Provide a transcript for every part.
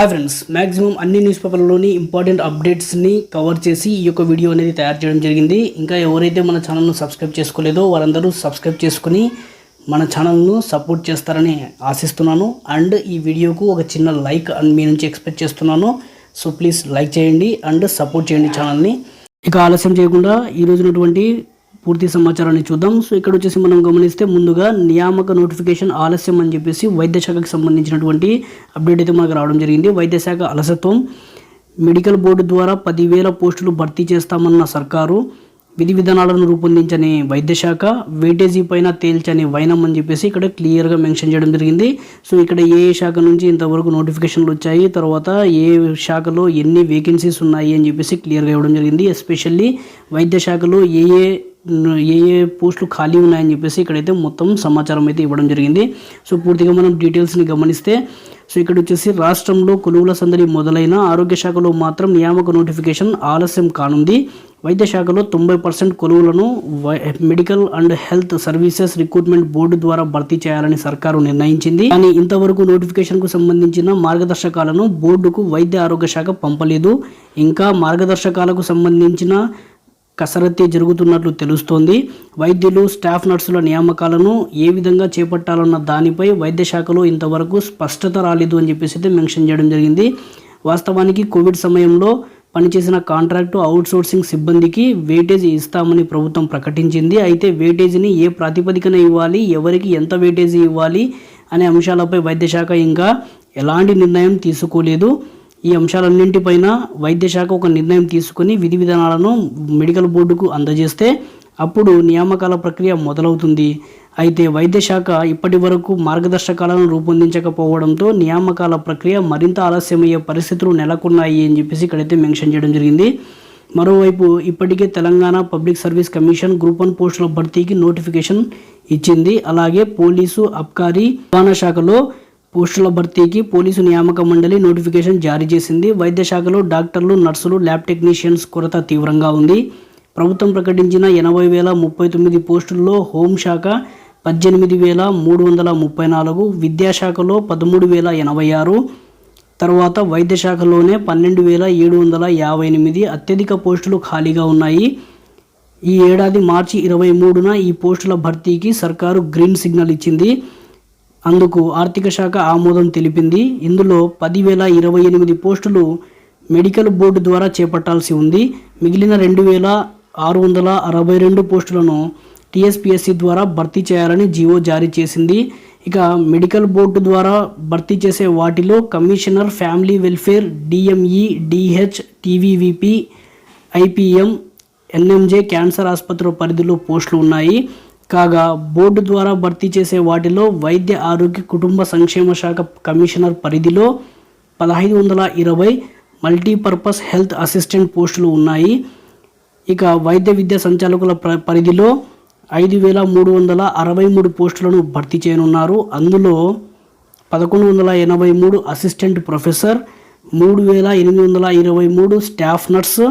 Hi friends, maximum అన్ని news పేపర్లోని important అప్డేట్స్ని cover చేసి ఈ యొక్క వీడియో అనేది తయారు చేయడం జరిగింది. ఇంకా ఎవరైతే మన ఛానల్ను సబ్స్క్రైబ్ చేసుకోలేదో వారందరూ సబ్స్క్రైబ్ చేసుకుని మన ఛానల్ను సపోర్ట్ చేస్తారని ఆశిస్తున్నాను. అండ్ ఈ వీడియోకు ఒక చిన్న లైక్ అండ్ మీ నుంచి ఎక్స్పెక్ట్ చేస్తున్నాను. సో ప్లీజ్ లైక్ చేయండి అండ్ సపోర్ట్ చేయండి ఛానల్ని. ఇక ఆలస్యం చేయకుండా ఈ రోజునటువంటి పూర్తి సమాచారాన్ని చూద్దాం. సో ఇక్కడ వచ్చేసి మనం గమనిస్తే ముందుగా నియామక నోటిఫికేషన్ ఆలస్యం అని చెప్పేసి వైద్య శాఖకు సంబంధించినటువంటి అప్డేట్ అయితే మనకు రావడం జరిగింది. వైద్య శాఖ అలసత్వం, మెడికల్ బోర్డు ద్వారా 10,000 పోస్టులు భర్తీ చేస్తామన్న సర్కారు, విధి విధానాలను రూపొందించని వైద్య శాఖ, వెయిటేజీ పైన తేల్చని వైనం అని చెప్పేసి ఇక్కడ క్లియర్గా మెన్షన్ చేయడం జరిగింది. సో ఇక్కడ ఏ శాఖ నుంచి ఇంతవరకు నోటిఫికేషన్లు వచ్చాయి, తర్వాత ఏ శాఖలో ఎన్ని వేకెన్సీస్ ఉన్నాయి అని చెప్పేసి క్లియర్గా ఇవ్వడం జరిగింది. ఎస్పెషల్లీ వైద్య శాఖలో ఏ పోస్టులు ఖాళీ ఉన్నాయని చెప్పేసి ఇక్కడైతే మొత్తం సమాచారం అయితే ఇవ్వడం జరిగింది. సో పూర్తిగా మనం డీటెయిల్స్ని గమనిస్తే, సో ఇక్కడ వచ్చేసి రాష్ట్రంలో కొలువుల సందడి మొదలైన ఆరోగ్య శాఖలో మాత్రం నియామక నోటిఫికేషన్ ఆలస్యం కానుంది. వైద్య శాఖలో 90% కొలువులను medical and health services recruitment board ద్వారా భర్తీ చేయాలని సర్కారు నిర్ణయించింది. కానీ ఇంతవరకు నోటిఫికేషన్కు సంబంధించిన మార్గదర్శకాలను బోర్డుకు వైద్య ఆరోగ్య శాఖ పంపలేదు. ఇంకా మార్గదర్శకాలకు సంబంధించిన కసరత్తే జరుగుతున్నట్లు తెలుస్తోంది. వైద్యులు, స్టాఫ్ నర్సుల నియామకాలను ఏ విధంగా చేపట్టాలన్న దానిపై వైద్య శాఖలో ఇంతవరకు స్పష్టత రాలేదు అని చెప్పేసి అయితే మెన్షన్ చేయడం జరిగింది. వాస్తవానికి కోవిడ్ సమయంలో పనిచేసిన కాంట్రాక్టు అవుట్సోర్సింగ్ సిబ్బందికి వెయిటేజీ ఇస్తామని ప్రభుత్వం ప్రకటించింది. అయితే వెయిటేజీని ఏ ప్రాతిపదికన ఇవ్వాలి, ఎవరికి ఎంత వెయిటేజీ ఇవ్వాలి అనే అంశాలపై వైద్య శాఖ ఇంకా ఎలాంటి నిర్ణయం తీసుకోలేదు. ఈ అంశాలన్నింటిపైన వైద్య శాఖ ఒక నిర్ణయం తీసుకుని విధి విధానాలను మెడికల్ బోర్డుకు అందజేస్తే అప్పుడు నియామకాల ప్రక్రియ మొదలవుతుంది. అయితే వైద్య శాఖ ఇప్పటి వరకు మార్గదర్శకాలను రూపొందించకపోవడంతో నియామకాల ప్రక్రియ మరింత ఆలస్యమయ్యే పరిస్థితులు నెలకొన్నాయి అని చెప్పేసి ఇక్కడైతే మెన్షన్ చేయడం జరిగింది. మరోవైపు ఇప్పటికే Telangana public service commission group 1 పోస్టుల భర్తీకి నోటిఫికేషన్ ఇచ్చింది. అలాగే పోలీసు, అబ్కారీ, రవాణా శాఖలో పోస్టుల భర్తీకి పోలీసు నియామక మండలి నోటిఫికేషన్ జారీ చేసింది. వైద్య శాఖలో డాక్టర్లు, నర్సులు, ల్యాబ్ టెక్నీషియన్స్ కొరత తీవ్రంగా ఉంది. ప్రభుత్వం ప్రకటించిన 80,039 పోస్టుల్లో హోంశాఖ 18,334, విద్యాశాఖలో 13,086, తర్వాత వైద్య శాఖలోనే 12,758 అత్యధిక పోస్టులు ఖాళీగా ఉన్నాయి. ఈ ఏడాది మార్చి 23న ఈ పోస్టుల భర్తీకి సర్కారు గ్రీన్ సిగ్నల్ ఇచ్చింది. అందుకు ఆర్థిక శాఖ ఆమోదం తెలిపింది. ఇందులో 10,028 పోస్టులు మెడికల్ బోర్డు ద్వారా చేపట్టాల్సి ఉంది. మిగిలిన 2,662 పోస్టులను టీఎస్పీఎస్సీ ద్వారా భర్తీ చేయాలని జీవో జారీ చేసింది. ఇక మెడికల్ బోర్డు ద్వారా భర్తీ చేసే వాటిలో commissioner family welfare, DME, DH, TVVP, IPM, NMJ cancer ఆసుపత్రుల పరిధిలో పోస్టులు ఉన్నాయి. కాగా బోర్డు ద్వారా భర్తీ చేసే వాటిలో వైద్య ఆరోగ్య కుటుంబ సంక్షేమ శాఖ కమిషనర్ పరిధిలో 1,520 మల్టీపర్పస్ హెల్త్ అసిస్టెంట్ పోస్టులు ఉన్నాయి. ఇక వైద్య విద్యా సంచాలకుల పరిధిలో 5,363 పోస్టులను భర్తీ చేయనున్నారు. అందులో 1,183 assistant professor, 3,823 staff nurse,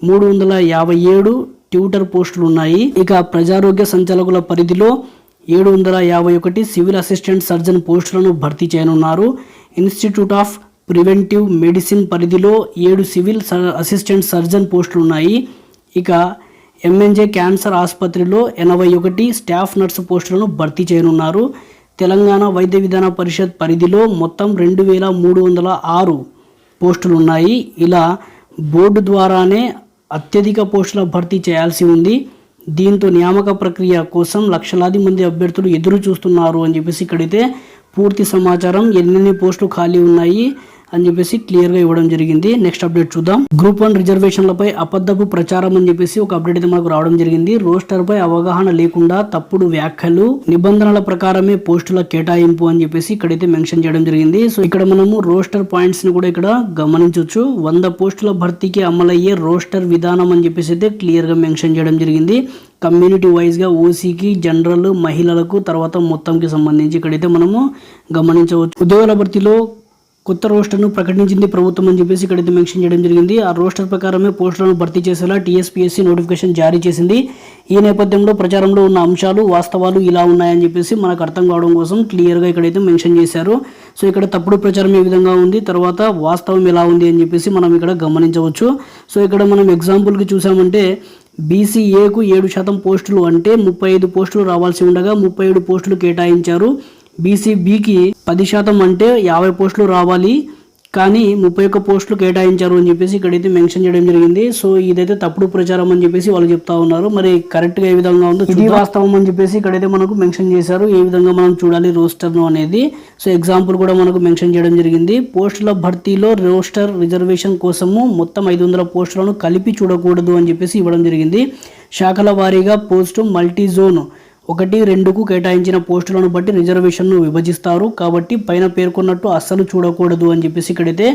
357 tutor పోస్టులు ఉన్నాయి. ఇక ప్రజారోగ్య సంచాలకుల పరిధిలో 751 సివిల్ అసిస్టెంట్ సర్జన్ పోస్టులను భర్తీ చేయనున్నారు. ఇన్స్టిట్యూట్ ఆఫ్ ప్రివెంటివ్ మెడిసిన్ పరిధిలో 7 సివిల్ అసిస్టెంట్ సర్జన్ పోస్టులు ఉన్నాయి. ఇక ఎంఎన్జే క్యాన్సర్ ఆసుపత్రిలో 81 స్టాఫ్ నర్సు పోస్టులను భర్తీ చేయనున్నారు. తెలంగాణ వైద్య విధాన పరిషత్ పరిధిలో మొత్తం 2,306 పోస్టులు ఉన్నాయి. ఇలా బోర్డు ద్వారానే అత్యధిక పోస్టుల భర్తీ చేయాల్సి ఉంది. దీంతో నియామక ప్రక్రియ కోసం లక్షలాది మంది అభ్యర్థులు ఎదురు చూస్తున్నారు అని చెప్పేసి ఇక్కడైతే పూర్తి సమాచారం, ఎన్ని పోస్టులు ఖాళీ ఉన్నాయి అని చెప్పేసి క్లియర్గా ఇవ్వడం జరిగింది. నెక్స్ట్ అప్డేట్ చూద్దాం. గ్రూప్ 1 రిజర్వేషన్లపై అబద్ధపు ప్రచారం అని చెప్పేసి ఒక అప్డేట్ అయితే మనకు రావడం జరిగింది. రోస్టర్పై అవగాహన లేకుండా తప్పుడు వ్యాఖ్యలు, నిబంధనల ప్రకారమే పోస్టుల కేటాయింపు అని చెప్పేసి ఇక్కడైతే మెన్షన్ చేయడం జరిగింది. సో ఇక్కడ మనము రోస్టర్ పాయింట్స్ ని కూడా ఇక్కడ గమనించవచ్చు. 100 పోస్టుల భర్తీకి అమలయ్యే రోస్టర్ విధానం అని చెప్పేసి అయితే క్లియర్గా మెన్షన్ చేయడం జరిగింది. కమ్యూనిటీ వైజ్గా ఓసీకి, జనరల్, మహిళలకు, తర్వాత మొత్తంకి సంబంధించి ఇక్కడైతే మనము గమనించవచ్చు. ఉద్యోగాల భర్తీలో కొత్త రోస్టర్ను ప్రకటించింది ప్రభుత్వం అని చెప్పేసి ఇక్కడైతే మెన్షన్ చేయడం జరిగింది. ఆ రోస్టర్ ప్రకారమే పోస్టులను భర్తీ చేసేలా టీఎస్పీఎస్సీ నోటిఫికేషన్ జారీ చేసింది. ఈ నేపథ్యంలో ప్రచారంలో ఉన్న అంశాలు వాస్తవాలు ఇలా ఉన్నాయని చెప్పేసి మనకు అర్థం కావడం కోసం క్లియర్గా ఇక్కడైతే మెన్షన్ చేశారు. సో ఇక్కడ తప్పుడు ప్రచారం ఏ విధంగా ఉంది, తర్వాత వాస్తవం ఎలా ఉంది అని చెప్పేసి మనం ఇక్కడ గమనించవచ్చు. సో ఇక్కడ మనం ఎగ్జాంపుల్కి చూసామంటే బీసీఏకు 7% పోస్టులు అంటే 35 పోస్టులు రావాల్సి ఉండగా 37 పోస్టులు కేటాయించారు. బీసీబీకి 10% అంటే 50 పోస్టులు రావాలి, కానీ 31 పోస్టులు కేటాయించారు అని చెప్పేసి ఇక్కడైతే మెన్షన్ చేయడం జరిగింది. సో ఇదైతే తప్పుడు ప్రచారం అని చెప్పేసి వాళ్ళు చెప్తా ఉన్నారు. మరి కరెక్ట్గా ఏ విధంగా ఉందో ఇది వాస్తవం అని చెప్పేసి ఇక్కడైతే మనకు మెన్షన్ చేశారు. ఏ విధంగా మనం చూడాలి రోస్టర్ను అనేది. సో ఎగ్జాంపుల్ కూడా మనకు మెన్షన్ చేయడం జరిగింది. పోస్టుల భర్తీలో రోస్టర్ రిజర్వేషన్ కోసము మొత్తం 500 పోస్టులను కలిపి చూడకూడదు అని చెప్పేసి ఇవ్వడం జరిగింది. శాఖల వారీగా పోస్టు మల్టీ జోన్ 1-2కు కేటాయించిన పోస్టులను బట్టి రిజర్వేషన్ను విభజిస్తారు, కాబట్టి పైన పేర్కొన్నట్టు అస్సలు చూడకూడదు అని చెప్పేసి ఇక్కడైతే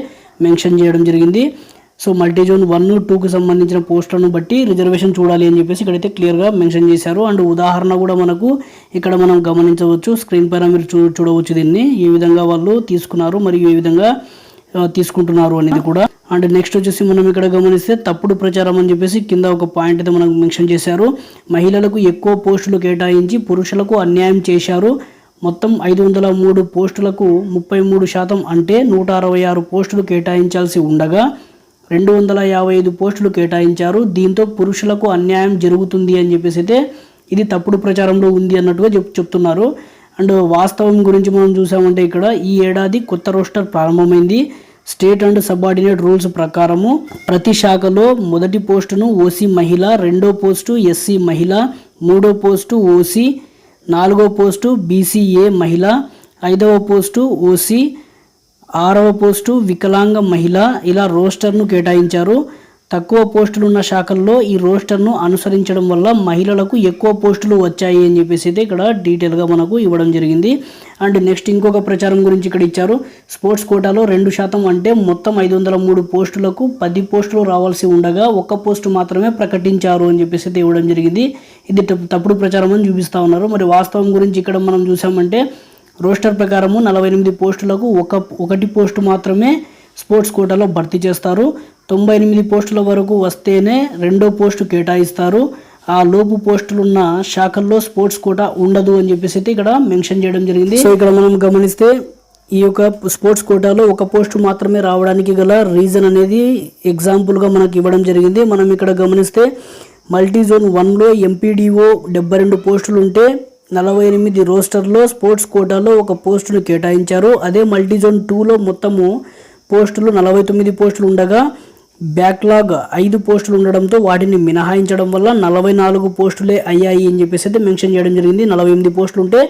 మెన్షన్ చేయడం జరిగింది. సో మల్టీ జోన్ 1-2కు సంబంధించిన పోస్టులను బట్టి రిజర్వేషన్ చూడాలి అని చెప్పేసి ఇక్కడైతే క్లియర్గా మెన్షన్ చేశారు. అండ్ ఉదాహరణ కూడా మనకు ఇక్కడ మనం గమనించవచ్చు. స్క్రీన్ పైన మీరు చూడవచ్చు దీన్ని ఏ విధంగా వాళ్ళు తీసుకున్నారు మరియు ఏ విధంగా తీసుకుంటున్నారు అనేది కూడా. అండ్ నెక్స్ట్ వచ్చేసి మనం ఇక్కడ గమనిస్తే తప్పుడు ప్రచారం అని చెప్పేసి కింద ఒక పాయింట్ అయితే మనకు మెన్షన్ చేశారు. మహిళలకు ఎక్కువ పోస్టులు కేటాయించి పురుషులకు అన్యాయం చేశారు. మొత్తం 503 పోస్టులకు 33% అంటే 166 పోస్టులు కేటాయించాల్సి ఉండగా 255 పోస్టులు కేటాయించారు. దీంతో పురుషులకు అన్యాయం జరుగుతుంది అని చెప్పేసి అయితే ఇది తప్పుడు ప్రచారంలో ఉంది అన్నట్టుగా చెప్తున్నారు. అండ్ వాస్తవం గురించి మనం చూసామంటే ఇక్కడ ఈ ఏడాది కొత్త రోస్టర్ ప్రారంభమైంది. స్టేట్ అండ్ సబార్డినేట్ రూల్స్ ప్రకారము ప్రతి శాఖలో మొదటి పోస్టును ఓసీ మహిళ, రెండో పోస్టు ఎస్సీ మహిళ, మూడో పోస్టు ఓసీ, నాలుగో పోస్టు బీసీఏ మహిళ, 5వ పోస్టు ఓసీ, 6వ పోస్టు వికలాంగ మహిళ ఇలా రోస్టర్ను కేటాయించారు. తక్కువ పోస్టులు ఉన్న శాఖల్లో ఈ రోస్టర్ను అనుసరించడం వల్ల మహిళలకు ఎక్కువ పోస్టులు వచ్చాయి అని చెప్పేసి అయితే ఇక్కడ డీటెయిల్గా మనకు ఇవ్వడం జరిగింది. అండ్ నెక్స్ట్ ఇంకొక ప్రచారం గురించి ఇక్కడ ఇచ్చారు. స్పోర్ట్స్ కోటాలో 2% అంటే మొత్తం 503 పోస్టులకు 10 పోస్టులు రావాల్సి ఉండగా 1 పోస్టు మాత్రమే ప్రకటించారు అని చెప్పేసి అయితే ఇవ్వడం జరిగింది. ఇది తప్పుడు ప్రచారం అని చూపిస్తూ ఉన్నారు. మరి వాస్తవం గురించి ఇక్కడ మనం చూసామంటే రోస్టర్ ప్రకారము 48 పోస్టులకు 1 పోస్టు మాత్రమే స్పోర్ట్స్ కోటాలో భర్తీ చేస్తారు. 98 పోస్టుల వరకు వస్తేనే రెండో పోస్టు కేటాయిస్తారు. ఆ లోపు పోస్టులున్న శాఖల్లో స్పోర్ట్స్ కోటా ఉండదు అని చెప్పేసి అయితే ఇక్కడ మెన్షన్ చేయడం జరిగింది. సో ఇక్కడ మనం గమనిస్తే ఈ యొక్క స్పోర్ట్స్ కోటాలో 1 పోస్టు మాత్రమే రావడానికి గల రీజన్ అనేది ఎగ్జాంపుల్గా మనకి ఇవ్వడం జరిగింది. మనం ఇక్కడ గమనిస్తే మల్టీ జోన్ 1లో ఎంపీడీఓ 72 పోస్టులు ఉంటే 48 రోస్టర్లో స్పోర్ట్స్ కోటాలో 1 పోస్టును కేటాయించారు. అదే మల్టీ జోన్ 2లో మొత్తము పోస్టులు 49 పోస్టులు ఉండగా బ్యాక్లాగ్ 5 పోస్టులు ఉండడంతో వాటిని మినహాయించడం వల్ల 44 పోస్టులే అయ్యాయి అని చెప్పేసి అయితే మెన్షన్ చేయడం జరిగింది. 48 పోస్టులు ఉంటే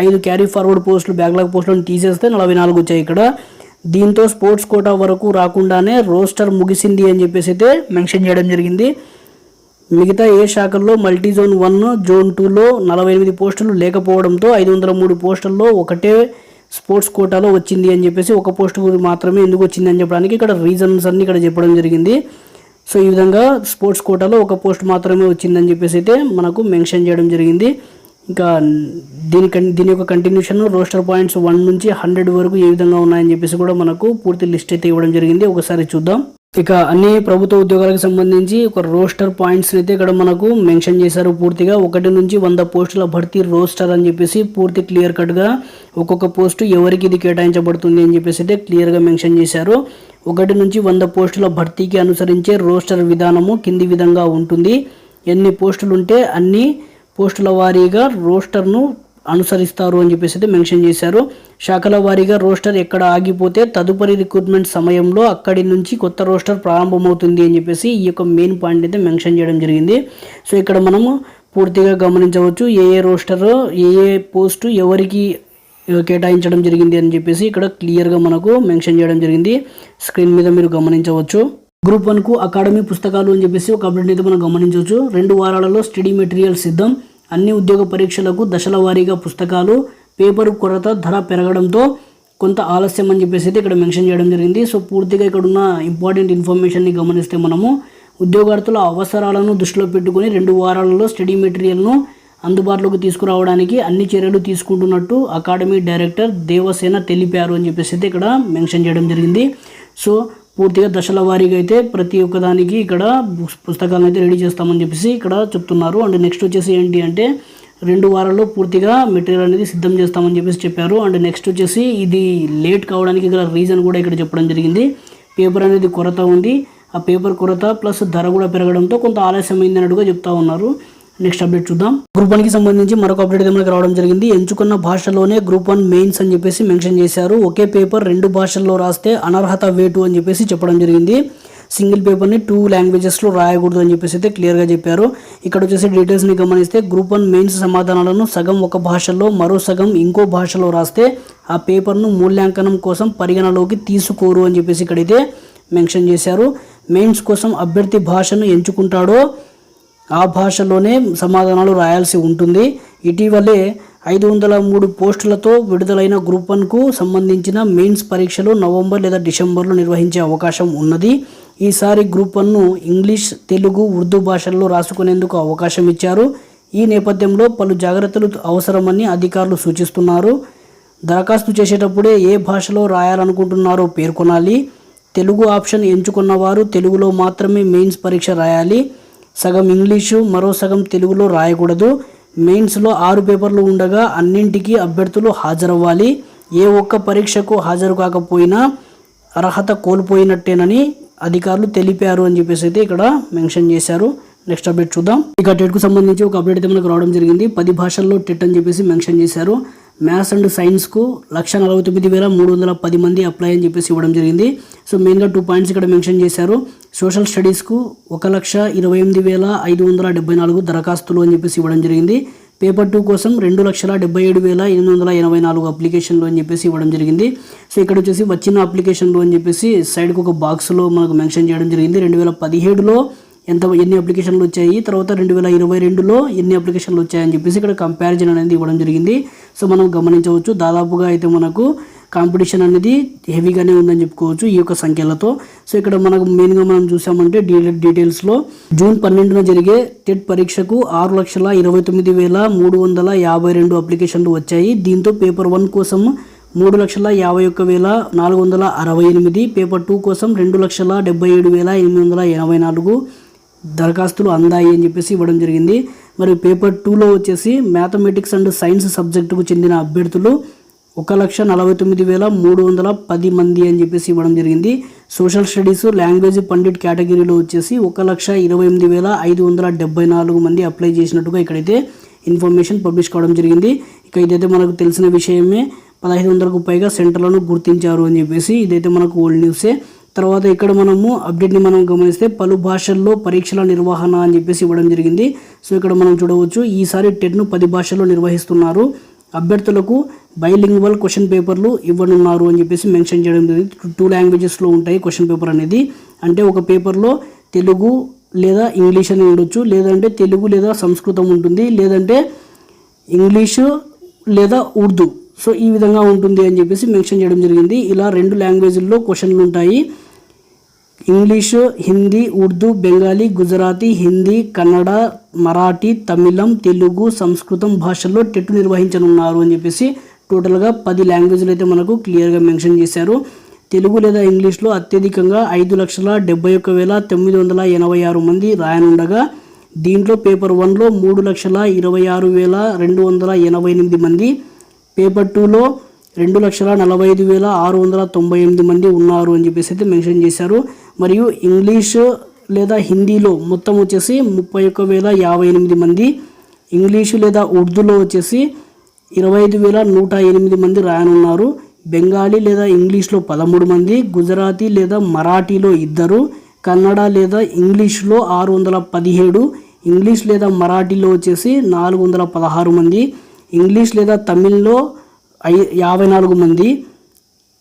5 క్యారీ ఫార్వర్డ్ పోస్టులు బ్యాక్లాగ్ పోస్టులను తీసేస్తే 44 వచ్చాయి ఇక్కడ. దీంతో స్పోర్ట్స్ కోటా వరకు రాకుండానే రోస్టర్ ముగిసింది అని చెప్పేసి అయితే మెన్షన్ చేయడం జరిగింది. మిగతా ఏ శాఖల్లో మల్టీ జోన్ 1 జోన్ 2లో 48 పోస్టులు లేకపోవడంతో 503 పోస్టుల్లో ఒకటే స్పోర్ట్స్ కోటాలో వచ్చింది అని చెప్పేసి 1 పోస్టు మాత్రమే ఎందుకు వచ్చింది అని చెప్పడానికి ఇక్కడ రీజన్స్ అన్ని ఇక్కడ చెప్పడం జరిగింది. సో ఈ విధంగా స్పోర్ట్స్ కోటాలో 1 పోస్ట్ మాత్రమే వచ్చిందని చెప్పేసి అయితే మనకు మెన్షన్ చేయడం జరిగింది. ఇంకా దీని యొక్క కంటిన్యూషన్ రోస్టర్ పాయింట్స్ 1 నుంచి 100 వరకు ఏ విధంగా ఉన్నాయని చెప్పేసి కూడా మనకు పూర్తి లిస్ట్ అయితే ఇవ్వడం జరిగింది. ఒకసారి చూద్దాం. ఇక అన్ని ప్రభుత్వ ఉద్యోగాలకు సంబంధించి ఒక రోస్టర్ పాయింట్స్ అయితే ఇక్కడ మనకు మెన్షన్ చేశారు. పూర్తిగా 1 నుంచి 100 పోస్టుల భర్తీ రోస్టర్ అని చెప్పేసి పూర్తి క్లియర్ కట్గా ఒక్కొక్క పోస్టు ఎవరికి ఇది కేటాయించబడుతుంది అని చెప్పేసి అయితే క్లియర్గా మెన్షన్ చేశారు. 1 నుంచి 100 పోస్టుల భర్తీకి అనుసరించే రోస్టర్ విధానము కింది విధంగా ఉంటుంది. ఎన్ని పోస్టులు ఉంటే అన్ని పోస్టుల వారీగా రోస్టర్ను అనుసరిస్తారు అని చెప్పేసి అయితే మెన్షన్ చేశారు. శాఖల వారీగా రోస్టర్ ఎక్కడ ఆగిపోతే తదుపరి రిక్రూట్మెంట్ సమయంలో అక్కడి నుంచి కొత్త రోస్టర్ ప్రారంభమవుతుంది అని చెప్పేసి ఈ యొక్క మెయిన్ పాయింట్ అయితే మెన్షన్ చేయడం జరిగింది. సో ఇక్కడ మనము పూర్తిగా గమనించవచ్చు ఏ రోస్టర్ ఏ పోస్టు ఎవరికి కేటాయించడం జరిగింది అని చెప్పేసి ఇక్కడ క్లియర్గా మనకు మెన్షన్ చేయడం జరిగింది. స్క్రీన్ మీద మీరు గమనించవచ్చు. గ్రూప్ 1కు అకాడమీ పుస్తకాలు అని చెప్పేసి ఒక అప్డేట్ అయితే మనం గమనించవచ్చు. 2 వారాలలో స్టడీ మెటీరియల్ సిద్ధం. అన్ని ఉద్యోగ పరీక్షలకు దశల వారీగా పుస్తకాలు. పేపర్ కొరత, ధర పెరగడంతో కొంత ఆలస్యం అని చెప్పేసి అయితే ఇక్కడ మెన్షన్ చేయడం జరిగింది. సో పూర్తిగా ఇక్కడ ఉన్న ఇంపార్టెంట్ ఇన్ఫర్మేషన్ని గమనిస్తే మనము ఉద్యోగార్థుల అవసరాలను దృష్టిలో పెట్టుకుని 2 వారాలలో స్టడీ మెటీరియల్ను అందుబాటులోకి తీసుకురావడానికి అన్ని చర్యలు తీసుకుంటున్నట్టు అకాడమీ డైరెక్టర్ దేవసేన తెలిపారు అని చెప్పేసి అయితే ఇక్కడ మెన్షన్ చేయడం జరిగింది. సో పూర్తిగా దశల వారీగా అయితే ప్రతి ఒక్కదానికి ఇక్కడ పుస్తకాలను అయితే రెడీ చేస్తామని చెప్పేసి ఇక్కడ చెప్తున్నారు. అండ్ నెక్స్ట్ వచ్చేసి ఏంటి అంటే 2 వారాల్లో పూర్తిగా మెటీరియల్ అనేది సిద్ధం చేస్తామని చెప్పేసి చెప్పారు. అండ్ నెక్స్ట్ వచ్చేసి ఇది లేట్ కావడానికి గల రీజన్ కూడా ఇక్కడ చెప్పడం జరిగింది. పేపర్ అనేది కొరత ఉంది, ఆ పేపర్ కొరత ప్లస్ ధర కూడా పెరగడంతో కొంత ఆలస్యమైంది అన్నట్టుగా చెప్తా ఉన్నారు. నెక్స్ట్ అప్డేట్ చూద్దాం. గ్రూప్ 1కి సంబంధించి మరొక అప్డేట్ అయితే మనకు రావడం జరిగింది. ఎంచుకున్న భాషలోనే గ్రూప్ 1 మెయిన్స్ అని చెప్పేసి మెన్షన్ చేశారు. ఒకే పేపర్ 2 భాషల్లో రాస్తే అనర్హత వేటు అని చెప్పేసి చెప్పడం జరిగింది. సింగిల్ పేపర్ని 2 లాంగ్వేజెస్లో రాయకూడదు అని చెప్పేసి అయితే క్లియర్గా చెప్పారు. ఇక్కడ వచ్చేసి డీటెయిల్స్ని గమనిస్తే గ్రూప్ 1 మెయిన్స్ సమాధానాలను సగం ఒక భాషలో మరో సగం ఇంకో భాషలో రాస్తే ఆ పేపర్ను మూల్యాంకనం కోసం పరిగణలోకి తీసుకోరు అని చెప్పేసి ఇక్కడైతే మెన్షన్ చేశారు. మెయిన్స్ కోసం అభ్యర్థి భాషను ఎంచుకుంటాడో ఆ భాషలోనే సమాధానాలు రాయాల్సి ఉంటుంది. ఇటీవలే 503 పోస్టులతో విడుదలైన గ్రూప్ 1కు సంబంధించిన మెయిన్స్ పరీక్షలు నవంబర్ లేదా డిసెంబర్లో నిర్వహించే అవకాశం ఉన్నది. ఈసారి గ్రూప్ 1ను ఇంగ్లీష్, తెలుగు, ఉర్దూ భాషల్లో రాసుకునేందుకు అవకాశం ఇచ్చారు. ఈ నేపథ్యంలో పలు జాగ్రత్తలు అవసరమని అధికారులు సూచిస్తున్నారు. దరఖాస్తు చేసేటప్పుడే ఏ భాషలో రాయాలనుకుంటున్నారో పేర్కొనాలి. తెలుగు ఆప్షన్ ఎంచుకున్న వారు తెలుగులో మాత్రమే మెయిన్స్ పరీక్ష రాయాలి. సగం ఇంగ్లీషు మరో సగం తెలుగులో రాయకూడదు. మెయిన్స్లో 6 పేపర్లు ఉండగా అన్నింటికీ అభ్యర్థులు హాజరవ్వాలి. ఏ ఒక్క పరీక్షకు హాజరు కాకపోయినా అర్హత కోల్పోయినట్టేనని అధికారులు తెలిపారు అని చెప్పేసి అయితే ఇక్కడ మెన్షన్ చేశారు. నెక్స్ట్ అప్డేట్ చూద్దాం. ఇక టెట్కు సంబంధించి ఒక అప్డేట్ అయితే మనకు రావడం జరిగింది. 10 భాషల్లో టెట్ అని చెప్పేసి మెన్షన్ చేశారు. మ్యాథ్స్ అండ్ సైన్స్కు 1,49,310 మంది అప్లై అని చెప్పేసి ఇవ్వడం జరిగింది. సో మెయిన్గా 2 పాయింట్స్ ఇక్కడ మెన్షన్ చేశారు. సోషల్ స్టడీస్కు 1,28,574 దరఖాస్తులు అని చెప్పేసి ఇవ్వడం జరిగింది. పేపర్ 2 కోసం 2,77,884 అప్లికేషన్లు అని చెప్పేసి ఇవ్వడం జరిగింది. సో ఇక్కడ వచ్చేసి వచ్చిన అప్లికేషన్లు అని చెప్పేసి సైడ్కి ఒక బాక్స్లో మనకు మెన్షన్ చేయడం జరిగింది. 2017లో ఎన్ని అప్లికేషన్లు వచ్చాయి, తర్వాత 2022లో ఎన్ని అప్లికేషన్లు వచ్చాయని చెప్పేసి ఇక్కడ కంపారిజన్ అనేది ఇవ్వడం జరిగింది. సో మనం గమనించవచ్చు దాదాపుగా అయితే మనకు కాంపిటీషన్ అనేది హెవీగానే ఉందని చెప్పుకోవచ్చు ఈ యొక్క సంఖ్యలతో. సో ఇక్కడ మనకు మెయిన్గా మనం చూసామంటే డీటెయిల్స్లో జూన్ 12న జరిగే టెట్ పరీక్షకు 6,29,352 అప్లికేషన్లు వచ్చాయి. దీంతో పేపర్ 1 కోసం 3,51,468, పేపర్ 2 కోసం 2,77,884 దరఖాస్తులు అందాయి అని చెప్పేసి ఇవ్వడం జరిగింది. మరి పేపర్ 2లో వచ్చేసి మ్యాథమెటిక్స్ అండ్ సైన్స్ సబ్జెక్టుకు చెందిన అభ్యర్థులు 1,49,310 మంది అని చెప్పేసి ఇవ్వడం జరిగింది. సోషల్ స్టడీస్ లాంగ్వేజ్ పండిట్ కేటగిరీలో వచ్చేసి 1,28,574 మంది అప్లై చేసినట్టుగా ఇక్కడైతే ఇన్ఫర్మేషన్ పబ్లిష్ కావడం జరిగింది. ఇక ఇదైతే మనకు తెలిసిన విషయమే. 1,500కు పైగా సెంటర్లను గుర్తించారు అని చెప్పేసి ఇదైతే మనకు ఓల్డ్ న్యూసే. తర్వాత ఇక్కడ మనము అప్డేట్ని మనం గమనిస్తే పలు భాషల్లో పరీక్షల నిర్వహణ అని చెప్పేసి ఇవ్వడం జరిగింది. సో ఇక్కడ మనం చూడవచ్చు ఈసారి టెట్ను 10 భాషల్లో నిర్వహిస్తున్నారు. అభ్యర్థులకు బైలింగ్వల్ క్వశ్చన్ పేపర్లు ఇవ్వనున్నారు అని చెప్పేసి మెన్షన్ చేయడం జరిగింది. 2 లాంగ్వేజెస్లో ఉంటాయి క్వశ్చన్ పేపర్ అనేది. అంటే ఒక పేపర్లో తెలుగు లేదా ఇంగ్లీష్ అని ఉండొచ్చు, లేదంటే తెలుగు లేదా సంస్కృతం ఉంటుంది, లేదంటే ఇంగ్లీషు లేదా ఉర్దూ. సో ఈ విధంగా ఉంటుంది అని చెప్పేసి మెన్షన్ చేయడం జరిగింది. ఇలా 2 లాంగ్వేజ్ల్లో క్వశ్చన్లు ఉంటాయి. ఇంగ్లీషు, హిందీ, ఉర్దూ, బెంగాలీ, గుజరాతీ, హిందీ, కన్నడ, మరాఠీ, తమిళం, తెలుగు, సంస్కృతం భాషల్లో టెట్ నిర్వహించనున్నారు అని చెప్పేసి టోటల్గా 10 లాంగ్వేజ్లు అయితే మనకు క్లియర్గా మెన్షన్ చేశారు. తెలుగు లేదా ఇంగ్లీష్లో అత్యధికంగా 5,71,986 మంది రాయనుండగా దీంట్లో పేపర్ 1లో 3,26,288 మంది, పేపర్ 2లో 2,45,698 మంది ఉన్నారు అని చెప్పేసి అయితే మెన్షన్ చేశారు. మరియు ఇంగ్లీషు లేదా హిందీలో మొత్తం వచ్చేసి 31,058 మంది, ఇంగ్లీషు లేదా ఉర్దూలో వచ్చేసి 25,108 మంది రాయనున్నారు. బెంగాలీ లేదా ఇంగ్లీష్లో 13 మంది, గుజరాతీ లేదా మరాఠీలో 2, కన్నడ లేదా ఇంగ్లీష్లో 617, ఇంగ్లీష్ లేదా మరాఠీలో వచ్చేసి 416 మంది, ఇంగ్లీష్ లేదా తమిళ్లో 54 మంది,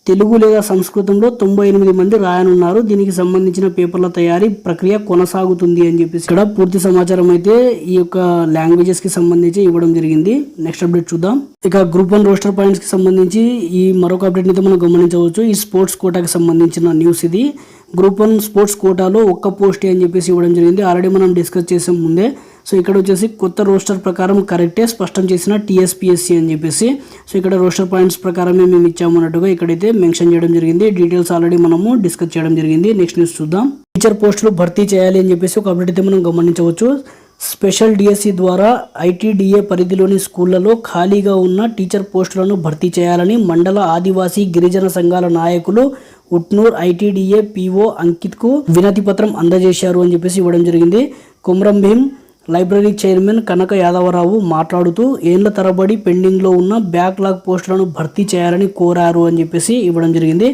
తెలుగు లేదా సంస్కృతంలో 98 మంది రాయనున్నారు. దీనికి సంబంధించిన పేపర్ల తయారీ ప్రక్రియ కొనసాగుతుంది అని చెప్పేసి ఇక్కడ పూర్తి సమాచారం అయితే ఈ యొక్క లాంగ్వేజెస్కి సంబంధించి ఇవ్వడం జరిగింది. నెక్స్ట్ అప్డేట్ చూద్దాం. ఇక గ్రూప్ 1 రోస్టర్ పాయింట్స్కి సంబంధించి ఈ మరొక అప్డేట్ అయితే మనం గమనించవచ్చు. ఈ స్పోర్ట్స్ కోటాకి సంబంధించిన న్యూస్ ఇది. గ్రూప్ 1 స్పోర్ట్స్ కోటాలో ఒక్క పోస్ట్ అని చెప్పేసి ఇవ్వడం జరిగింది. ఆల్రెడీ మనం డిస్కస్ చేసాం ముందే. సో ఇక్కడ వచ్చేసి కొత్త రోస్టర్ ప్రకారం కరెక్టే స్పష్టం చేసిన టీఎస్పీఎస్సీ అని చెప్పేసి. సో ఇక్కడ రోస్టర్ పాయింట్స్ ప్రకారమే మేము ఇచ్చాము అన్నట్టుగా ఇక్కడైతే మెన్షన్ చేయడం జరిగింది. డీటెయిల్స్ ఆల్రెడీ మనము డిస్కస్ చేయడం జరిగింది. నెక్స్ట్ న్యూస్ చూద్దాం. టీచర్ పోస్టులు భర్తీ చేయాలి అని చెప్పేసి ఒక అప్డేట్ అయితే మనం గమనించవచ్చు. స్పెషల్ డిఎస్సి ద్వారా ఐటీడీఏ పరిధిలోని స్కూళ్లలో ఖాళీగా ఉన్న టీచర్ పోస్టులను భర్తీ చేయాలని మండల ఆదివాసీ గిరిజన సంఘాల నాయకులు ఉట్నూర్ ఐటీడీఏ పీఓ అంకిత్కు వినతి పత్రం అందజేశారు అని చెప్పేసి ఇవ్వడం జరిగింది. కొమరం భీం లైబ్రరీ చైర్మన్ కనక యాదవరావు మాట్లాడుతూ ఏళ్ల తరబడి పెండింగ్లో ఉన్న బ్యాక్లాగ్ పోస్టులను భర్తీ చేయాలని కోరారు అని చెప్పేసి ఇవ్వడం జరిగింది.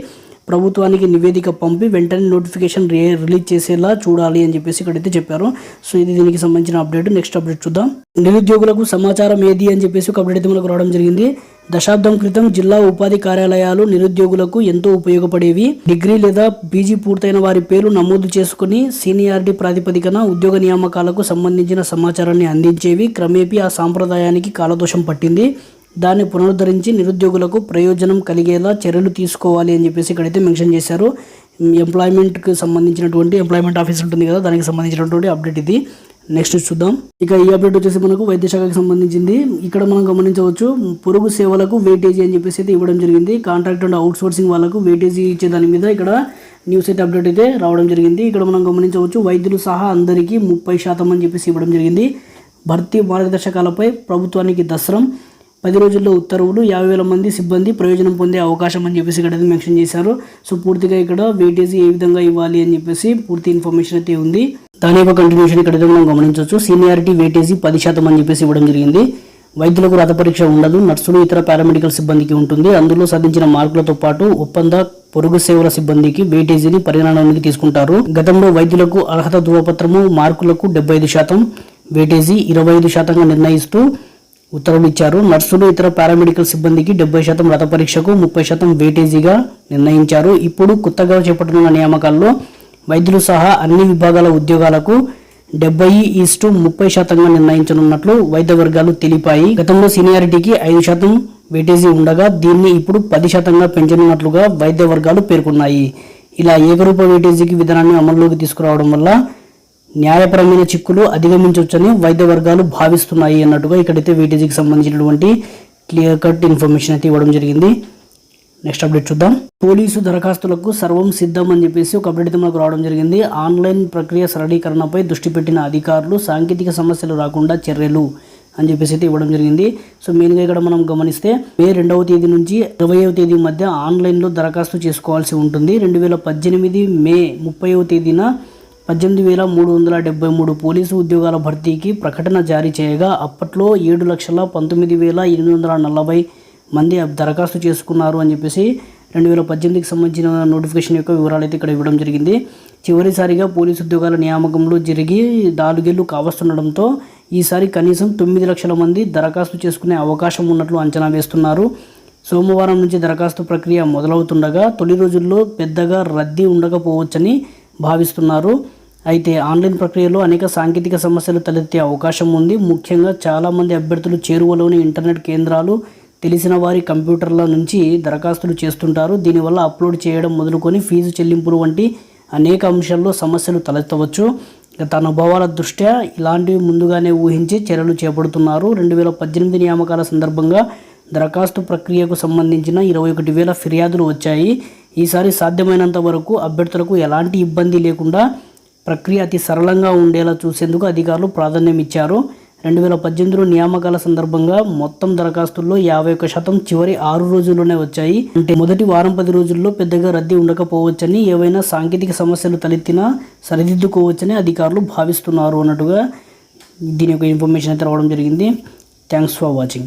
ప్రభుత్వానికి నివేదిక పంపి వెంటనే నోటిఫికేషన్ రిలీజ్ చేసేలా చూడాలి అని చెప్పేసి ఇక్కడైతే చెప్పారు. సో ఇది దీనికి సంబంధించిన అప్డేట్. నెక్స్ట్ అప్డేట్ చూద్దాం. నిరుద్యోగులకు సమాచారం ఏది అని చెప్పేసి ఒక అప్డేట్ అయితే మనకు రావడం జరిగింది. దశాబ్దం క్రితం జిల్లా ఉపాధి కార్యాలయాలు నిరుద్యోగులకు ఎంతో ఉపయోగపడేవి. డిగ్రీ లేదా పీజీ పూర్తయిన వారి పేర్లు నమోదు చేసుకుని సీనియారిటీ ప్రాతిపదికన ఉద్యోగ నియామకాలకు సంబంధించిన సమాచారాన్ని అందించేవి. క్రమేపీ ఆ సాంప్రదాయానికి కాలదోషం పట్టింది. దాన్ని పునరుద్ధరించి నిరుద్యోగులకు ప్రయోజనం కలిగేలా చర్యలు తీసుకోవాలి అని చెప్పేసి ఇక్కడైతే మెన్షన్ చేశారు. ఎంప్లాయ్మెంట్కి సంబంధించినటువంటి ఎంప్లాయ్మెంట్ ఆఫీస్ ఉంటుంది కదా, దానికి సంబంధించినటువంటి అప్డేట్ ఇది. నెక్స్ట్ చూద్దాం. ఇక ఈ అప్డేట్ వచ్చేసి మనకు వైద్య శాఖకి సంబంధించింది. ఇక్కడ మనం గమనించవచ్చు పొరుగు సేవలకు వెయిటేజీ అని చెప్పేసి అయితే ఇవ్వడం జరిగింది. కాంట్రాక్ట్ అండ్ అవుట్ సోర్సింగ్ వాళ్ళకు వెయిటేజీ ఇచ్చే దాని మీద ఇక్కడ న్యూస్ అయితే అప్డేట్ అయితే రావడం జరిగింది. ఇక్కడ మనం గమనించవచ్చు వైద్యులు సహా అందరికీ 30% అని చెప్పేసి ఇవ్వడం జరిగింది. భర్తీ మార్గదర్శకాలపై ప్రభుత్వానికి దసరం 10 రోజుల్లో ఉత్తర్వులు 50,000 మంది సిబ్బంది ప్రయోజనం పొందే అవకాశం అని చెప్పేసి ఇక్కడ మెన్షన్ చేశారు. సో పూర్తిగా ఇక్కడ వెయిటేజీ ఏ విధంగా ఇవ్వాలి అని చెప్పేసి పూర్తి ఇన్ఫర్మేషన్ అయితే ఉంది. దాని యొక్క కంటిన్యూషన్ ఇక్కడైతే మనం గమనించవచ్చు. సీనియారిటీ వెయిటేజీ 10% అని చెప్పేసి ఇవ్వడం జరిగింది. వైద్యులకు రాత పరీక్ష ఉండదు, నర్సులు ఇతర పారామెడికల్ సిబ్బందికి ఉంటుంది. అందులో సాధించిన మార్కులతో పాటు ఒప్పంద పొరుగు సేవల సిబ్బందికి వెయిటేజీని పరిగణనలోకి తీసుకుంటారు. గతంలో వైద్యులకు అర్హత ధృవపత్రము మార్కులకు 75%, వెయిటేజీ 25%గా నిర్ణయిస్తూ ఉత్తర్వులు ఇచ్చారు. నర్సులు ఇతర పారామెడికల్ సిబ్బందికి 70% రత పరీక్షకు 30% వెయిటేజీగా నిర్ణయించారు. ఇప్పుడు కొత్తగా చేపట్టనున్న నియామకాల్లో వైద్యులు సహా అన్ని విభాగాల ఉద్యోగాలకు 70:30%గా నిర్ణయించనున్నట్లు వైద్య వర్గాలు తెలిపాయి. గతంలో సీనియారిటీకి 5% వెయిటేజీ ఉండగా దీన్ని ఇప్పుడు 10%గా పెంచనున్నట్లుగా వైద్య వర్గాలు పేర్కొన్నాయి. ఇలా ఏకరూప వెయిటేజీకి విధానాన్ని అమల్లోకి తీసుకురావడం వల్ల న్యాయపరమైన చిక్కులు అధిగమించవచ్చని వైద్య వర్గాలు భావిస్తున్నాయి అన్నట్టుగా ఇక్కడైతే వెయిటేజీకి సంబంధించినటువంటి క్లియర్ కట్ ఇన్ఫర్మేషన్ అయితే ఇవ్వడం జరిగింది. నెక్స్ట్ అప్డేట్ చూద్దాం. పోలీసు దరఖాస్తులకు సర్వం సిద్ధం అని చెప్పేసి ఒక అప్డేట్ అయితే మనకు రావడం జరిగింది. ఆన్లైన్ ప్రక్రియ సరళీకరణపై దృష్టి పెట్టిన అధికారులు సాంకేతిక సమస్యలు రాకుండా చర్యలు అని చెప్పేసి అయితే ఇవ్వడం జరిగింది. సో మెయిన్గా ఇక్కడ మనం గమనిస్తే మే 2వ తేదీ నుంచి 20వ తేదీ మధ్య ఆన్లైన్లో దరఖాస్తు చేసుకోవాల్సి ఉంటుంది. 2018 మే 30వ తేదీన 18,373 పోలీసు ఉద్యోగాల భర్తీకి ప్రకటన జారీ చేయగా అప్పట్లో 7,19,840 మంది దరఖాస్తు చేసుకున్నారు అని చెప్పేసి 2018కి సంబంధించిన నోటిఫికేషన్ యొక్క వివరాలు అయితే ఇక్కడ ఇవ్వడం జరిగింది. చివరిసారిగా పోలీసు ఉద్యోగాల నియామకంలో జరిగి 4 ఏళ్లు కావస్తుండడంతో ఈసారి కనీసం 9 లక్షల మంది దరఖాస్తు చేసుకునే అవకాశం ఉన్నట్లు అంచనా వేస్తున్నారు. సోమవారం నుంచి దరఖాస్తు ప్రక్రియ మొదలవుతుండగా తొలి రోజుల్లో పెద్దగా రద్దీ ఉండకపోవచ్చని భావిస్తున్నారు. అయితే ఆన్లైన్ ప్రక్రియలో అనేక సాంకేతిక సమస్యలు తలెత్తే అవకాశం ఉంది. ముఖ్యంగా చాలామంది అభ్యర్థులు చేరువలోని ఇంటర్నెట్ కేంద్రాలు తెలిసిన వారి కంప్యూటర్ల నుంచి దరఖాస్తులు చేస్తుంటారు. దీనివల్ల అప్లోడ్ చేయడం మొదలుకొని ఫీజు చెల్లింపులు వంటి అనేక అంశాల్లో సమస్యలు తలెత్తవచ్చు. గత అనుభవాల దృష్ట్యా ఇలాంటివి ముందుగానే ఊహించి చర్యలు చేపడుతున్నారు. 2018 నియామకాల సందర్భంగా దరఖాస్తు ప్రక్రియకు సంబంధించిన 21,000 ఫిర్యాదులు వచ్చాయి. ఈసారి సాధ్యమైనంత వరకు అభ్యర్థులకు ఎలాంటి ఇబ్బంది లేకుండా ప్రక్రియ అతి సరళంగా ఉండేలా చూసేందుకు అధికారులు ప్రాధాన్యం ఇచ్చారు. 2018 నియామకాల సందర్భంగా మొత్తం దరఖాస్తుల్లో 51% చివరి 6 రోజుల్లోనే వచ్చాయి. అంటే మొదటి వారం 10 రోజుల్లో పెద్దగా రద్దీ ఉండకపోవచ్చని, ఏవైనా సాంకేతిక సమస్యలు తలెత్తినా సరిదిద్దుకోవచ్చని అధికారులు భావిస్తున్నారు అన్నట్టుగా దీని యొక్క ఇన్ఫర్మేషన్ అయితే రావడం జరిగింది. Thanks for watching.